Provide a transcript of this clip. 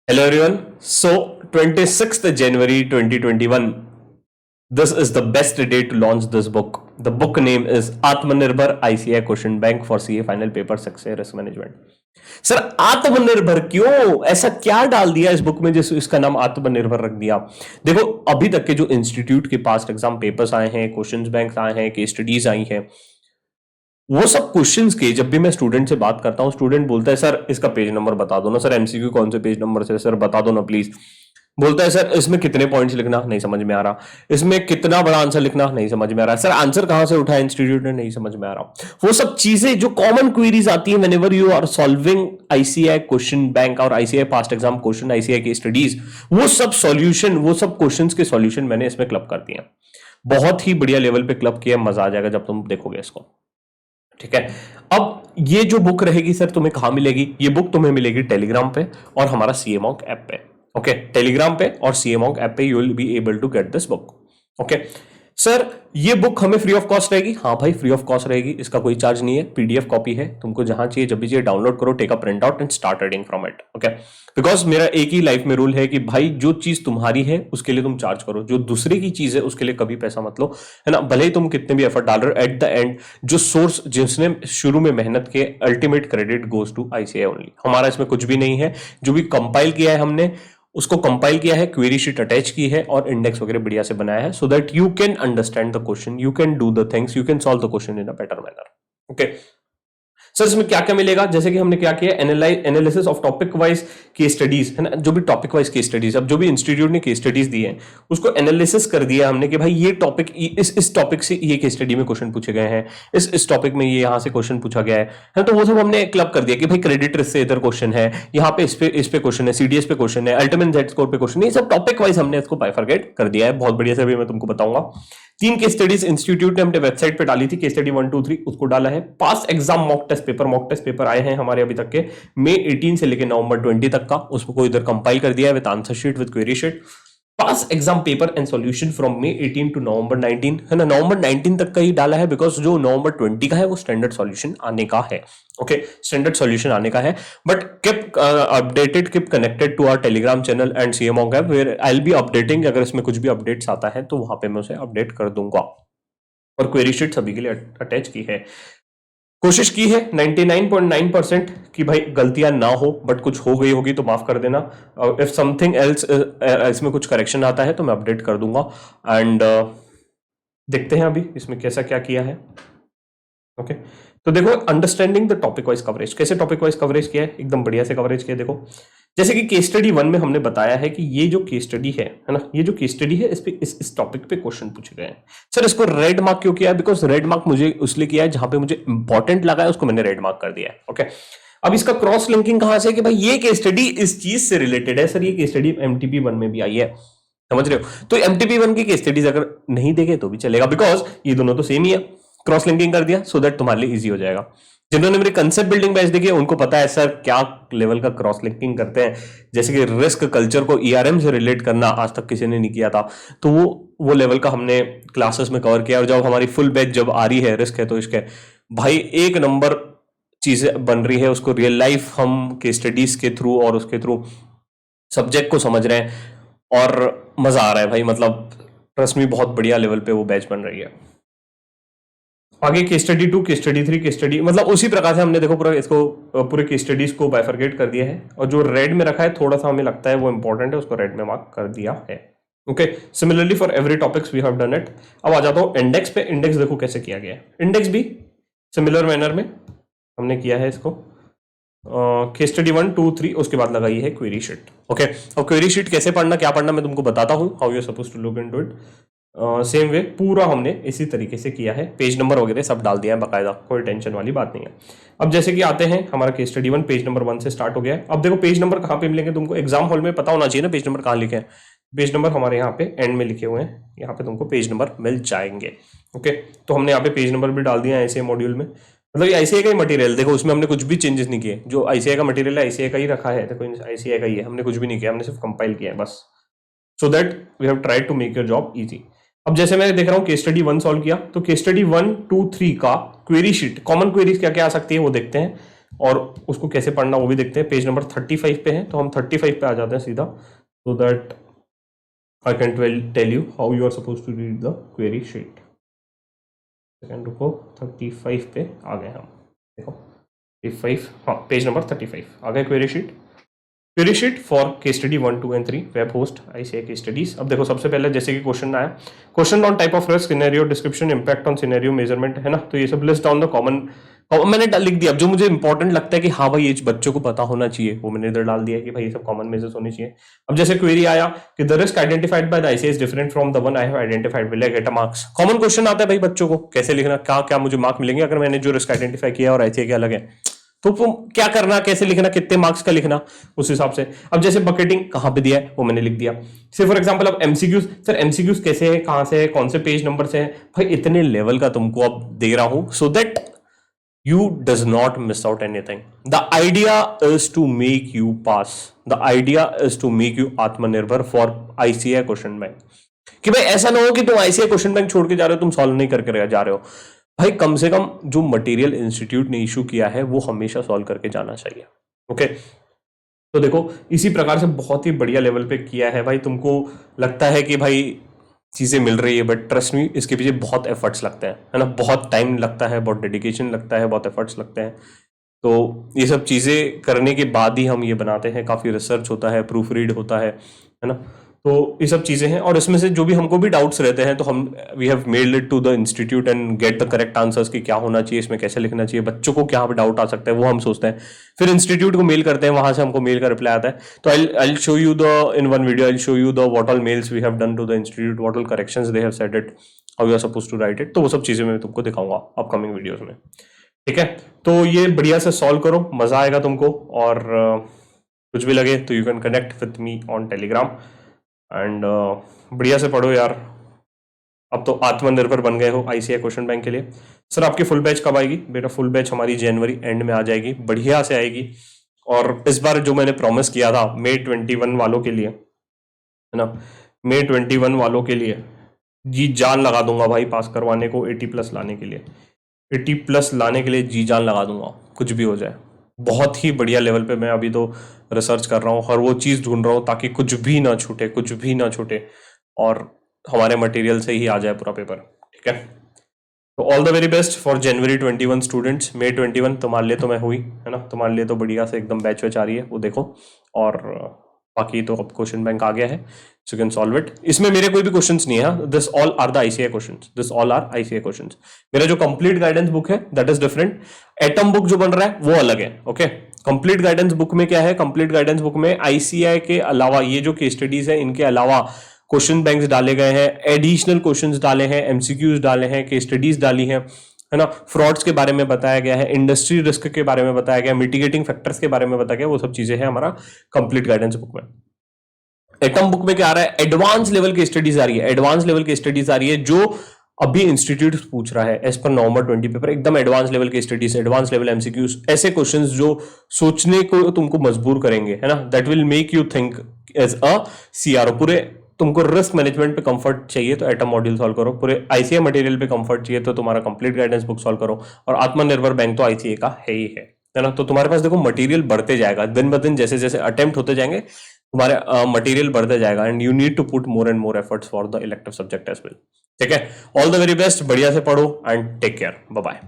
Hello everyone. So 26th January 2021. This is the best day to launch this book. The book name is Atmanirbhar ICAI Question Bank for CA Final Paper Success Risk Management. Sir आत्मनिर्भर क्यों, ऐसा क्या डाल दिया इस book में जिस इसका नाम आत्मनिर्भर रख दिया? देखो, अभी तक के जो इंस्टीट्यूट के पास्ट एग्जाम पेपर्स आए हैं, क्वेश्चंस बैंक आए हैं, केस स्टडीज आई हैं, वो सब क्वेश्चंस के जब भी मैं स्टूडेंट से बात करता हूं, स्टूडेंट बोलता है सर इसका पेज नंबर बता दो ना, सर एमसीक्यू कौन से पेज नंबर से, सर बता दो ना प्लीज। बोलता है सर इसमें कितने पॉइंट्स लिखना, नहीं समझ में आ रहा। इसमें कितना बड़ा आंसर लिखना, नहीं समझ में आ रहा। सर आंसर कहां से उठाया इंस्टीट्यूट ने, नहीं समझ में आ रहा। वो सब चीजें जो कॉमन क्वेरीज आती है whenever you are solving ICI question bank और ICI past exam question, ICI की स्टडीज, वो सब सॉल्यूशन, वो सब क्वेश्चंस के सॉल्यूशन मैंने इसमें क्लब कर दिए। बहुत ही बढ़िया लेवल पे क्लब किया, मजा आ जाएगा जब तुम देखोगे इसको। ठीक है, अब ये जो बुक रहेगी सर तुम्हें कहां मिलेगी? ये बुक तुम्हें मिलेगी टेलीग्राम पे और हमारा सीएमॉक ऐप पे। ओके, टेलीग्राम पे और सीएमॉक ऐप पे you will be able to get this book. Okay sir, ये बुक हमें फ्री ऑफ कॉस्ट रहेगी? हाँ भाई, फ्री ऑफ कॉस्ट रहेगी, इसका कोई चार्ज नहीं है। पीडीएफ कॉपी है, तुमको जहां चाहिए जब भी चाहिए डाउनलोड करो, take a print out and start reading from it. Okay, because मेरा एक ही लाइफ में रूल है कि भाई जो चीज तुम्हारी है उसके लिए तुम चार्ज करो, जो दूसरे की चीज है उसके लिए कभी पैसा मत लो, है ना। भले ही तुम कितने भी एफर्ट डाल रहे हो, एट द एंड जो सोर्स जिसने शुरू में मेहनत के, ultimate credit goes to ICI only. हमारा इसमें कुछ भी नहीं है। जो भी कंपाइल किया है हमने, उसको कंपाइल किया है, क्वेरी शीट अटैच की है और इंडेक्स वगैरह बढ़िया से बनाया है, so that you can understand the question, you can do the things, you can solve the question in a better manner. Okay sir, इसमें क्या क्या मिलेगा? जैसे कि हमने क्या किया, analysis of topic wise case studies, है ना। जो भी टॉपिक वाइज केस स्टडीज, अब जो भी इंस्टीट्यूट ने केस स्टडीज दी है उसको एनालिसिस कर दिया हमने कि भाई ये टॉपिक, इस टॉपिक से ये केस स्टडी में क्वेश्चन पूछे गए हैं, इस टॉपिक में ये यहां से क्वेश्चन पूछा गया है। तो वो सब हमने क्लब कर दिया कि भाई क्रेडिट रिस्क से इधर क्वेश्चन है, यहाँ पे इस पे क्वेश्चन है, सीडीएस पे क्वेश्चन है, अल्टीमेट जेड स्कोर पे क्वेश्चन है। ये सब टॉपिक वाइज हमने इसको बाइफरकेट कर दिया है बहुत बढ़िया से, अभी मैं तुमको बताऊंगा। 3 केस स्टडीज इंस्टीट्यूट ने अपने वेबसाइट पे डाली थी, केस स्टडी 1 2 3 उसको डाला है। पास एग्जाम मॉक टेस्ट पेपर आए हैं हमारे अभी तक के, मई 18 से लेकर नवंबर 20 तक का, उसको इधर कंपाइल कर दिया है with answer sheet, with query sheet. Pass exam paper and solution from May 18 to November 19, है ना। नवंबर 19 तक का ही डाला है बिकॉज जो नवंबर 20 का है वो स्टैंडर्ड सॉल्यूशन आने का है। ओके, स्टैंडर्ड सॉल्यूशन आने का है, but keep updated, keep connected to our telegram channel and सीएमऑक app, where I will be updating. अगर इसमें कुछ भी अपडेट्स आता है तो वहां पे मैं उसे अपडेट कर दूंगा। और क्वेरी शीट सभी के लिए अटैच की है। कोशिश की है 99.9% कि भाई गलतियां ना हो, बट कुछ हो गई होगी तो माफ कर देना। इफ समथिंग एल्स इसमें कुछ करेक्शन आता है तो मैं अपडेट कर दूंगा। एंड देखते हैं अभी इसमें कैसा क्या किया है। ओके तो देखो, understanding the topic wise coverage, कैसे टॉपिक वाइज कवरेज किया है, एकदम बढ़िया से कवरेज किया। देखो, जैसे कि केस स्टडी 1 में हमने बताया है कि ये जो केस स्टडी है ना, ये जो केस स्टडी है, इस टॉपिक पे क्वेश्चन पूछे गए हैं। सर इसको रेड मार्क क्यों किया है? बिकॉज रेड मार्क मुझे उसलिए किया है जहां पे मुझे इंपॉर्टेंट लगा है उसको मैंने रेड मार्क कर दिया है। ओके, अब इसका क्रॉस लिंकिंग कहां से कि भाई ये केस स्टडी इस चीज से रिलेटेड है। सर ये केस स्टडी एमटीपी 1 में भी आई है, समझ रहे हो। तो एमटीपी 1 की केस स्टडीज अगर नहीं देखे तो भी चलेगा, बिकॉज ये दोनों तो सेम ही है। क्रॉस लिंकिंग कर दिया सो दैट तुम्हारे लिए इजी हो जाएगा। जिन्होंने मेरे कंसेप्ट बिल्डिंग बैच देखी है उनको पता है सर क्या लेवल का क्रॉस लिंकिंग करते हैं। जैसे कि रिस्क कल्चर को ईआरएम से रिलेट करना आज तक किसी ने नहीं किया था, तो वो लेवल का हमने क्लासेस में कवर किया। और जब हमारी फुल बैच जब आ रही है रिस्क है तो इसके भाई एक नंबर चीजें बन रही है, उसको रियल लाइफ हम केस स्टडीज के थ्रू और उसके थ्रू सब्जेक्ट को समझ रहे हैं और मजा आ रहा है भाई। मतलब ट्रस्ट में बहुत बढ़िया लेवल पे वो बैच बन रही है। आगे case study 2, case study 3, case study, मतलब उसी प्रकार से हमने देखो पूरा इसको पूरे केस स्टडीज को बाइफरकेट कर दिया है। और जो रेड में रखा है थोड़ा सा हमें लगता है वो इंपॉर्टेंट है, उसको रेड में मार्क कर दिया है। Okay, similarly for every topics we have done it. अब आ जाता हूं इंडेक्स पे। इंडेक्स देखो कैसे किया गया है। इंडेक्स भी सिमिलर मैनर में हमने किया है इसको। केस स्टडी 1 2 3 उसके बाद लगाई है क्वेरी शीट। ओके, और क्वेरी शीट कैसे पढ़ना, क्या पढ़ना, मैं तुमको बताता हूं, how you are supposed to look into it. Same way पूरा हमने इसी तरीके से किया है, पेज नंबर वगैरह सब डाल दिया है बाकायदा, कोई टेंशन वाली बात नहीं है। अब जैसे कि आते हैं, हमारा केस स्टडी 1 पेज नंबर 1 से स्टार्ट हो गया है। अब देखो पेज नंबर कहाँ पे मिलेंगे तुमको, एग्जाम हॉल में पता होना चाहिए ना पेज नंबर कहाँ लिखे हैं। पेज नंबर हमारे यहाँ पे एंड में लिखे हुए हैं, यहाँ पे तुमको पेज नंबर मिल जाएंगे। ओके, तो हमने यहाँ पे पेज नंबर भी डाल दिया ऐसे मॉड्यूल में। मतलब ये आईसीआई का ही मटेरियल, देखो उसमें हमने कुछ भी चेंजेस नहीं किए। जो आईसीआई का मटेरियल है आईसीआई का ही रखा है, देखो आईसीआई का ही है, हमने कुछ भी नहीं किया, हमने सिर्फ कंपाइल किया है बस, so that we have tried to make your job easy. अब जैसे मैं देख रहा हूं केस स्टडी 1 सॉल्व किया, तो केस स्टडी 1 2 3 का क्वेरी शीट, कॉमन क्वेरीज क्या क्या आ सकती है वो देखते हैं। और उसको कैसे पढ़ना वो भी देखते हैं। पेज नंबर 35 पे है, तो हम 35 पे आ जाते हैं सीधा, so that I can tell you how you are suppose to read the query sheet. Second रुको, 35 पे आ गए हम, देखो 35, हाँ पेज नंबर 35 आ गए query sheet. Query sheet for case study 1, 2 and 3 web host ICI case studies. अब देखो सबसे पहले जैसे कि क्वेश्चन आया, question on type of risk, scenario description, impact on scenario, measurement, है ना। तो ये सब लिस्ट डाउन द कॉमन, मैंने लिख दिया। अब जो मुझे इंपॉर्टेंट लगता है कि हाँ भाई ये बच्चों को पता होना चाहिए, वो मैंने इधर डाल दिया कि भाई ये सब कॉमन मेजर्स होने चाहिए। अब जैसे क्वेरी आया कि the risk identified by the ICI is different from the one I have identified, will I get a marks. Common question आता है भाई बच्चों को कैसे लिखना, क्या क्या मुझे मार्क मिलेंगे अगर मैंने जो रिस्क आइडेंटिफाई किया और आईसीआई के अलग है, तो क्या करना, कैसे लिखना, कितने मार्क्स का लिखना, उस हिसाब से। अब जैसे बकेटिंग कहां पे दिया है वो मैंने लिख दिया। से फॉर एग्जांपल अब एमसीक्यूज, सर एमसीक्यूज कैसे है, कहां से है, कौन से पेज नंबर से है, भाई इतने लेवल का तुमको अब दे रहा हूं so that you does not miss out anything. The idea is to make you pass. The idea is to make you आत्मनिर्भर for ICAI क्वेश्चन बैंक। कि भाई ऐसा ना हो कि तुम आईसीआई क्वेश्चन बैंक छोड़ के जा रहे हो, तुम सॉल्व नहीं करके जा रहे हो। भाई कम से कम जो मटेरियल इंस्टीट्यूट ने इशू किया है वो हमेशा सॉल्व करके जाना चाहिए। ओके, तो देखो इसी प्रकार से बहुत ही बढ़िया लेवल पे किया है भाई। तुमको लगता है कि भाई चीज़ें मिल रही है, बट ट्रस्ट मी इसके पीछे बहुत एफर्ट्स लगते हैं, है ना। बहुत टाइम लगता है, बहुत डेडिकेशन लगता है, बहुत एफर्ट्स लगते हैं। तो ये सब चीज़ें करने के बाद ही हम ये बनाते हैं। काफ़ी रिसर्च होता है, प्रूफ रीड होता है ना। तो ये सब चीज़ें हैं, और इसमें से जो भी हमको भी डाउट्स रहते हैं तो हम we have mailed it to the institute and get the correct answers कि क्या होना चाहिए, इसमें कैसे लिखना चाहिए, बच्चों को क्या डाउट आ सकता है वो हम सोचते हैं, फिर इंस्टीट्यूट को मेल करते हैं, वहां से हमको मेल का रिप्लाई आता है। तो I show you the in one video, I show you the what all mails we have done to the institute, what all corrections they have said it, how you are suppose to write it. तो वो सब चीज़ें मैं तुमको दिखाऊंगा upcoming videos में, ठीक है। तो ये बढ़िया से सॉल्व करो, मजा आएगा तुमको। और कुछ भी लगे तो you can connect with me on Telegram and बढ़िया से पढ़ो यार। अब तो आत्मनिर्भर बन गए हो आईसीआई क्वेश्चन बैंक के लिए। सर आपकी फुल बैच कब आएगी? बेटा फुल बैच हमारी जनवरी एंड में आ जाएगी, बढ़िया से आएगी। और इस बार जो मैंने प्रॉमिस किया था May 21 वालों के लिए, है ना, May 21 वालों के लिए जी जान लगा दूंगा भाई पास करवाने को, 80+ लाने के लिए, 80+ लाने के लिए जी जान लगा दूंगा, कुछ भी हो जाए। बहुत ही बढ़िया लेवल पे मैं अभी तो रिसर्च कर रहा हूँ, हर वो चीज़ ढूंढ रहा हूँ ताकि कुछ भी ना छूटे, कुछ भी ना छूटे, और हमारे मटेरियल से ही आ जाए पूरा पेपर, ठीक है। तो all the very best for January 21 students. May 21 तुम्हारे लिए तो मैं हुई, है ना, तुम्हारे लिए तो बढ़िया से एकदम बैच वैच आ रही है, वो देखो। और बाकी तो अब क्वेश्चन बैंक आ गया है, so you can solve it. इसमें मेरे कोई भी क्वेश्चंस नहीं है, this all are the ICI questions, this all are ICI questions. मेरा जो कंप्लीट गाइडेंस बुक है that is different, atom book जो बन रहा है वो अलग है, ओके। कंप्लीट गाइडेंस बुक में क्या है, कंप्लीट गाइडेंस बुक में आईसीआई के अलावा ये जो केस स्टडीज है इनके अलावा क्वेश्चन बैंक्स डाले गए हैं, एडिशनल क्वेश्चंस डाले हैं, एमसीक्यूज डाले हैं, केस स्टडीज डाली हैं, है ना, फ्रॉड्स के बारे में बताया गया है, इंडस्ट्री रिस्क के बारे में बताया गया, मिटिगेटिंग फैक्टर्स के बारे में बताया गया, वो सब चीजें हैं हमारा कंप्लीट गाइडेंस बुक में। एटम बुक में क्या आ रहा है, एडवांस लेवल की स्टडीज आ रही है, एडवांस लेवल की स्टडीज आ रही है जो अभी इंस्टीट्यूट पूछ रहा है एज पर नवंबर 20 पेपर, एकदम एडवांस लेवल की स्टडीज, एडवांस लेवल एमसीक्यूज, ऐसे क्वेश्चंस जो सोचने को तुमको मजबूर करेंगे, है ना, that will make you think as a CRO. पूरे तुमको रिस्क मैनेजमेंट पे कंफर्ट चाहिए तो एटम मॉड्यूल सॉल्व करो, पूरे आईसीआई मटेरियल पे कंफर्ट चाहिए तो तुम्हारा कंप्लीट गाइडेंस बुक सॉल्व करो, और आत्मनिर्भर बैंक तो आईसीआई का है ही है ना। तो तुम्हारे पास देखो मटेरियल बढ़ते जाएगा दिन ब दिन, जैसे जैसे अटेम्प्ट होते जाएंगे तुम्हारे मटेरियल बढ़ते जाएगा, and you need to put more and more efforts for the elective subject as well, ठीक है। ऑल द वेरी बेस्ट, बढ़िया से पढ़ो and take care, bye bye.